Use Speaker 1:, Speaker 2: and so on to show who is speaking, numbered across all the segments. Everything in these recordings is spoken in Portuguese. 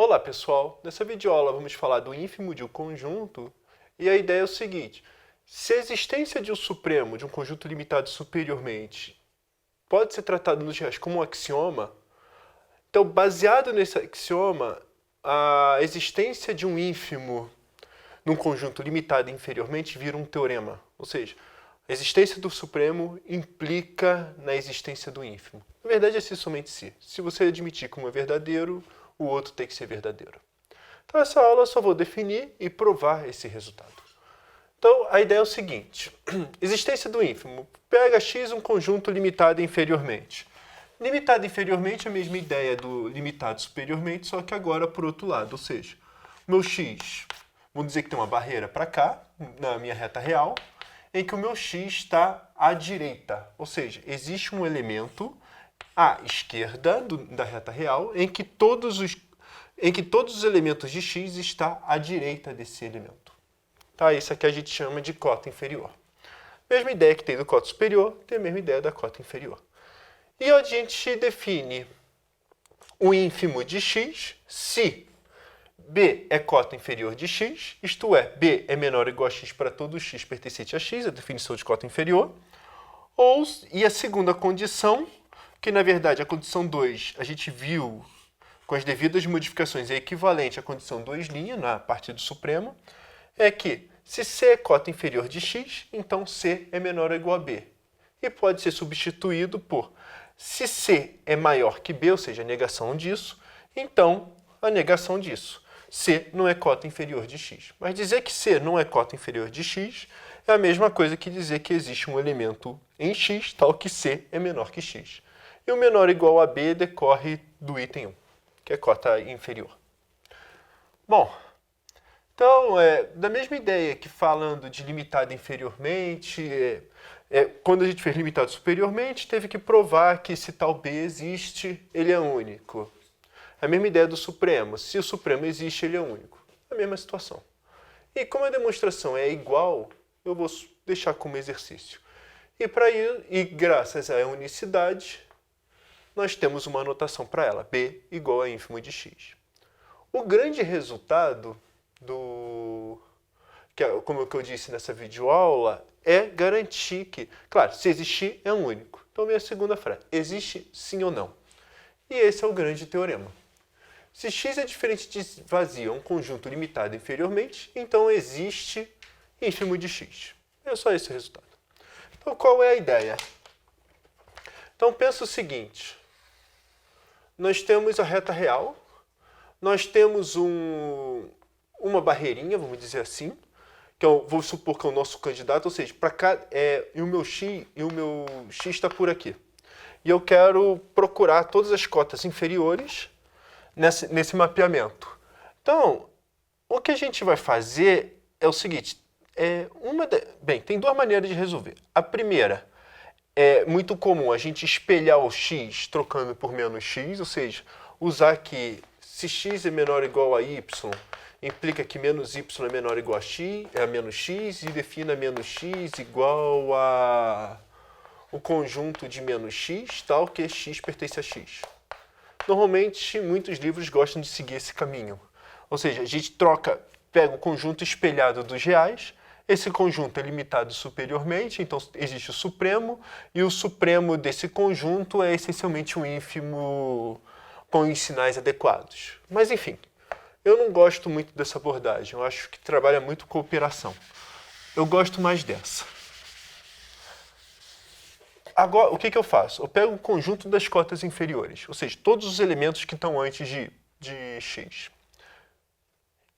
Speaker 1: Olá pessoal, nessa videoaula vamos falar do ínfimo de um conjunto e a ideia é o seguinte: se a existência de um supremo de um conjunto limitado superiormente pode ser tratado nos reais como um axioma, então baseado nesse axioma, a existência de um ínfimo num conjunto limitado inferiormente vira um teorema, ou seja, a existência do supremo implica na existência do ínfimo. Na verdade é se somente se. Se você admitir como é verdadeiro, o outro tem que ser verdadeiro. Então, essa aula eu só vou definir e provar esse resultado. Então, a ideia é o seguinte: existência do ínfimo. Pega x um conjunto limitado inferiormente. Limitado inferiormente é a mesma ideia do limitado superiormente, só que agora por outro lado. Ou seja, meu x, vamos dizer que tem uma barreira para cá, na minha reta real, em que o meu x está à direita. Ou seja, existe um elemento à esquerda da reta real em que todos os elementos de x estão à direita desse elemento. Tá? Isso aqui a gente chama de cota inferior. Mesma ideia que tem do cota superior, tem a mesma ideia da cota inferior. E a gente define o ínfimo de x se b é cota inferior de x, isto é, b é menor ou igual a x para todo x pertencente a x, a definição de cota inferior. E a segunda condição, que na verdade a condição 2 a gente viu com as devidas modificações é equivalente à condição 2' na parte do supremo, é que se c é cota inferior de x, então c é menor ou igual a b. E pode ser substituído por se c é maior que b, ou seja, a negação disso, então a negação disso. C não é cota inferior de x. Mas dizer que C não é cota inferior de x é a mesma coisa que dizer que existe um elemento em x tal que C é menor que x. E o menor ou igual a B decorre do item 1, que é cota inferior. Bom, então, da mesma ideia que falando de limitado inferiormente, quando a gente fez limitado superiormente, teve que provar que se tal B existe, ele é único. A mesma ideia do supremo. Se o supremo existe, ele é único. A mesma situação. E como a demonstração é igual, eu vou deixar como exercício. E graças à unicidade, nós temos uma anotação para ela. B igual a ínfimo de x. O grande resultado como eu disse nessa videoaula, é garantir que, claro, se existir, é um único. Então, minha segunda frase, existe sim ou não? E esse é o grande teorema. Se x é diferente de vazio, um conjunto limitado inferiormente, então existe ínfimo de x. É só esse o resultado. Então, qual é a ideia? Então, pensa o seguinte. Nós temos a reta real, nós temos uma barreirinha, vamos dizer assim, que eu vou supor que é o nosso candidato, ou seja, para cá, e o meu x está por aqui. E eu quero procurar todas as cotas inferiores nesse mapeamento. Então, o que a gente vai fazer é o seguinte, tem duas maneiras de resolver. A primeira, é muito comum a gente espelhar o x trocando por menos x, ou seja, usar que se x é menor ou igual a y, implica que menos y é menor ou igual a menos x, e defina menos x igual a o conjunto de menos x, tal que x pertence a x. Normalmente, muitos livros gostam de seguir esse caminho. Ou seja, a gente pega o conjunto espelhado dos reais, esse conjunto é limitado superiormente, então existe o supremo, e o supremo desse conjunto é essencialmente um ínfimo com os sinais adequados. Mas, enfim, eu não gosto muito dessa abordagem, eu acho que trabalha muito com operação. Eu gosto mais dessa. Agora, o que eu faço? Eu pego o conjunto das cotas inferiores, ou seja, todos os elementos que estão antes de x.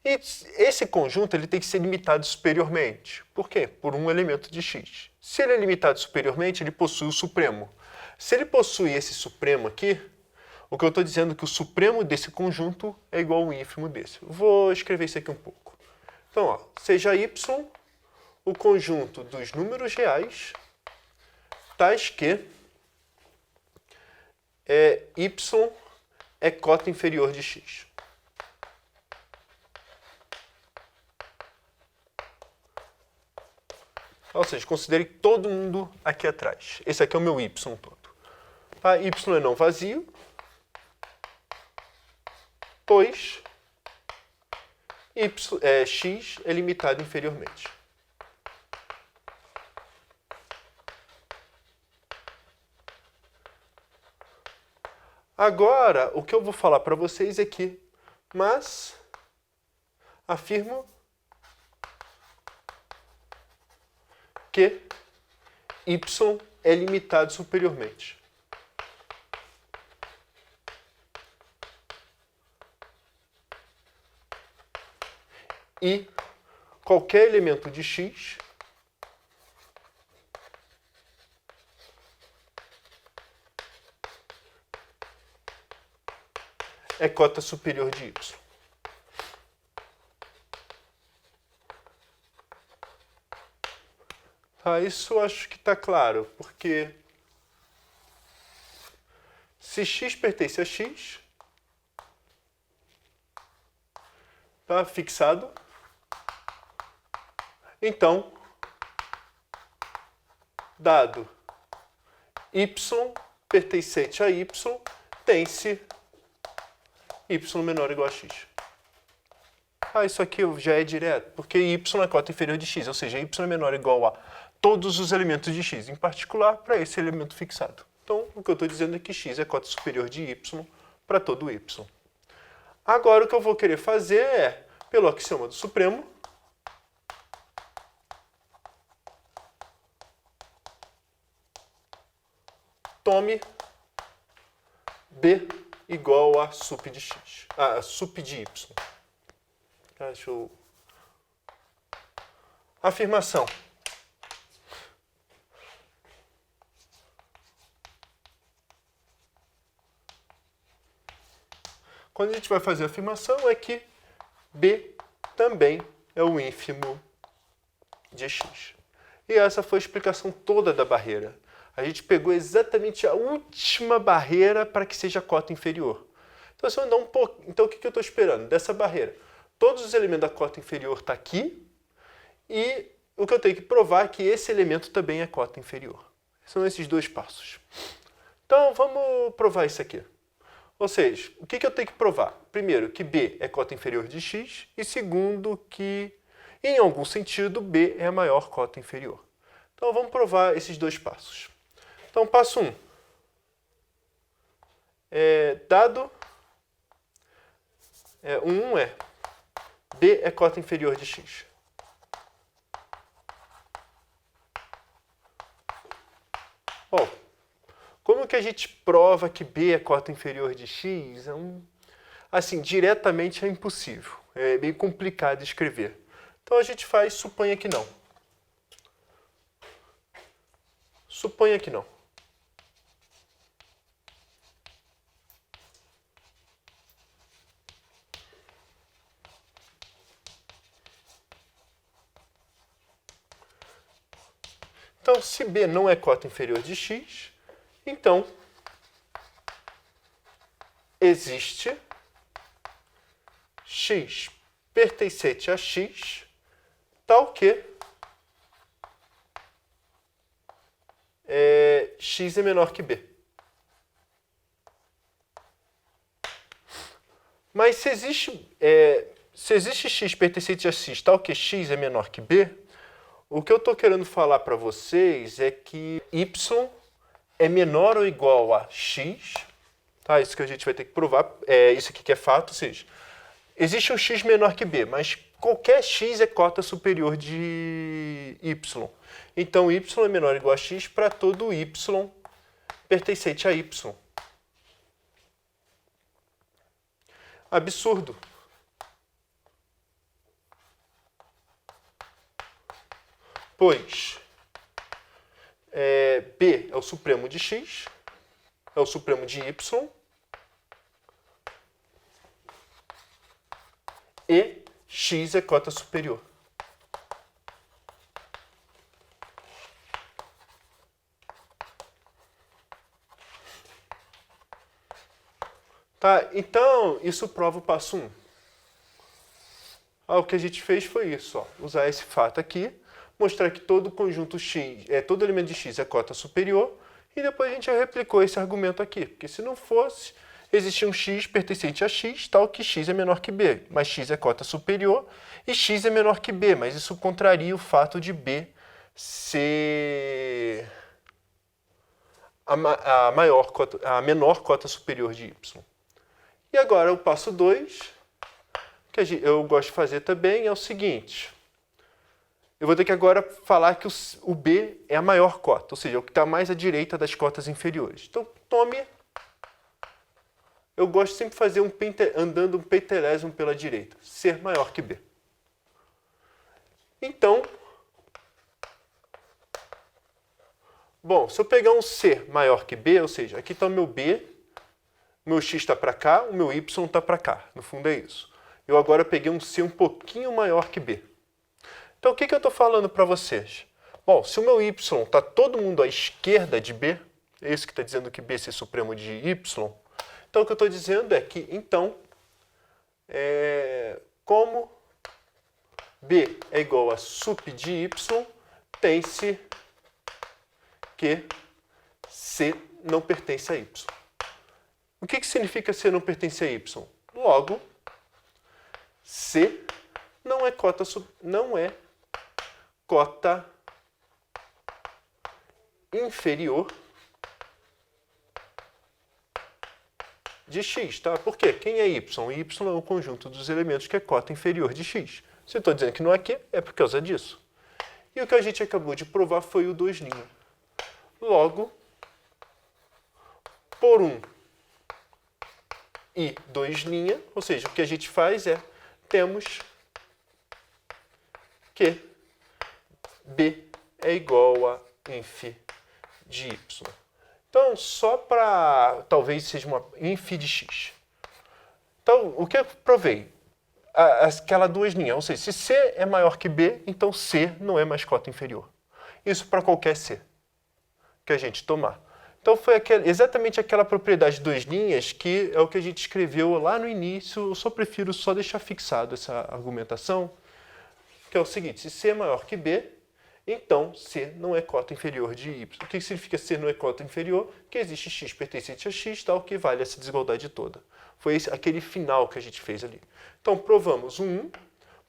Speaker 1: E esse conjunto ele tem que ser limitado superiormente. Por quê? Por um elemento de x. Se ele é limitado superiormente, ele possui o supremo. Se ele possui esse supremo aqui, o que eu estou dizendo é que o supremo desse conjunto é igual ao ínfimo desse. Vou escrever isso aqui um pouco. Então, ó, seja y o conjunto dos números reais tais que y é cota inferior de x. Ou seja, considere todo mundo aqui atrás. Esse aqui é o meu y todo. Tá? Y é não vazio, pois x é limitado inferiormente. Agora, o que eu vou falar para vocês é que, mas afirmo que y é limitado superiormente. E qualquer elemento de x é cota superior de y. Tá, isso eu acho que está claro, porque se x pertence a x, tá fixado, então, dado y pertencente a y, tem-se y menor ou igual a x. Isso aqui já é direto, porque y é cota inferior de x, ou seja, y é menor ou igual a todos os elementos de x, em particular para esse elemento fixado. Então, o que eu estou dizendo é que x é cota superior de y para todo y. Agora, o que eu vou querer fazer é, pelo axioma do supremo, tome b igual a sup de x, sup de y. Deixa eu... Afirmação. Quando a gente vai fazer a afirmação é que b também é o ínfimo de x. E essa foi a explicação toda da barreira. A gente pegou exatamente a última barreira para que seja cota inferior. Então, se eu andar um pouco, então o que eu estou esperando dessa barreira? Todos os elementos da cota inferior estão aqui e o que eu tenho que provar é que esse elemento também é cota inferior. São esses dois passos. Então, vamos provar isso aqui. Ou seja, o que eu tenho que provar? Primeiro, que b é cota inferior de x e segundo, que em algum sentido b é a maior cota inferior. Então, vamos provar esses dois passos. Então, passo 1. Dado 1 é b é cota inferior de x. Bom, como que a gente prova que b é cota inferior de x? Assim, diretamente é impossível. É bem complicado de escrever. Então, a gente suponha que não. Suponha que não. Então, se b não é cota inferior de x, então existe x pertencente a x, tal que x é menor que b. Mas se existe x pertencente a x, tal que x é menor que b, o que eu estou querendo falar para vocês é que y é menor ou igual a x, tá? Isso que a gente vai ter que provar, isso aqui que é fato, ou seja, existe um x menor que b, mas qualquer x é cota superior de y. Então, y é menor ou igual a x para todo y pertencente a y. Absurdo. Pois b é o supremo de x, é o supremo de y, e x é cota superior. Tá, então, isso prova o passo 1. O que a gente fez foi isso, usar esse fato aqui, mostrar que todo conjunto x, todo elemento de x é cota superior, e depois a gente replicou esse argumento aqui, porque se não fosse, existe um x pertencente a x, tal que x é menor que b, mas x é cota superior e x é menor que b, mas isso contraria o fato de b ser a menor cota superior de y. E agora o passo 2, que eu gosto de fazer também, é o seguinte. Eu vou ter que agora falar que o b é a maior cota, ou seja, o que está mais à direita das cotas inferiores. Então, tome. Eu gosto sempre de fazer andando um pentelésimo pela direita. Ser maior que b. Então, bom, se eu pegar um C maior que B, ou seja, aqui está o meu B, meu X está para cá, o meu Y está para cá. No fundo é isso. Eu agora peguei um C um pouquinho maior que B. Então, o que eu estou falando para vocês? Bom, se o meu Y está todo mundo à esquerda de B, é isso que está dizendo que B é ser supremo de Y, então o que eu estou dizendo é que, então, como B é igual a sup de Y, tem-se que C não pertence a Y. O que significa C não pertence a Y? Logo, C não é cota inferior de x, tá? Por quê? Quem é y? Y é o conjunto dos elementos que é cota inferior de x. Se eu estou dizendo que não é aqui, é por causa disso. E o que a gente acabou de provar foi o 2'. Logo, por 1 e 2', ou seja, o que a gente faz é, temos que B é igual a inf de y. Então, só para, talvez seja uma inf de x. Então, o que eu provei? Aquela 2', ou seja, se C é maior que B, então C não é mais cota inferior. Isso para qualquer C que a gente tomar. Então, foi exatamente aquela propriedade 2' que é o que a gente escreveu lá no início. Eu só prefiro deixar fixado essa argumentação, que é o seguinte: se C é maior que B, então C não é cota inferior de Y. O que significa C não é cota inferior? Que existe x pertencente a x, tal que vale essa desigualdade toda. Foi aquele final que a gente fez ali. Então, provamos o 1,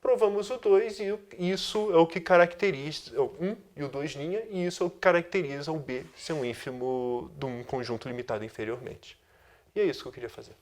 Speaker 1: provamos o 2, e isso é o que caracteriza o 1 e o 2', e isso é o que caracteriza o B ser um ínfimo de um conjunto limitado inferiormente. E é isso que eu queria fazer.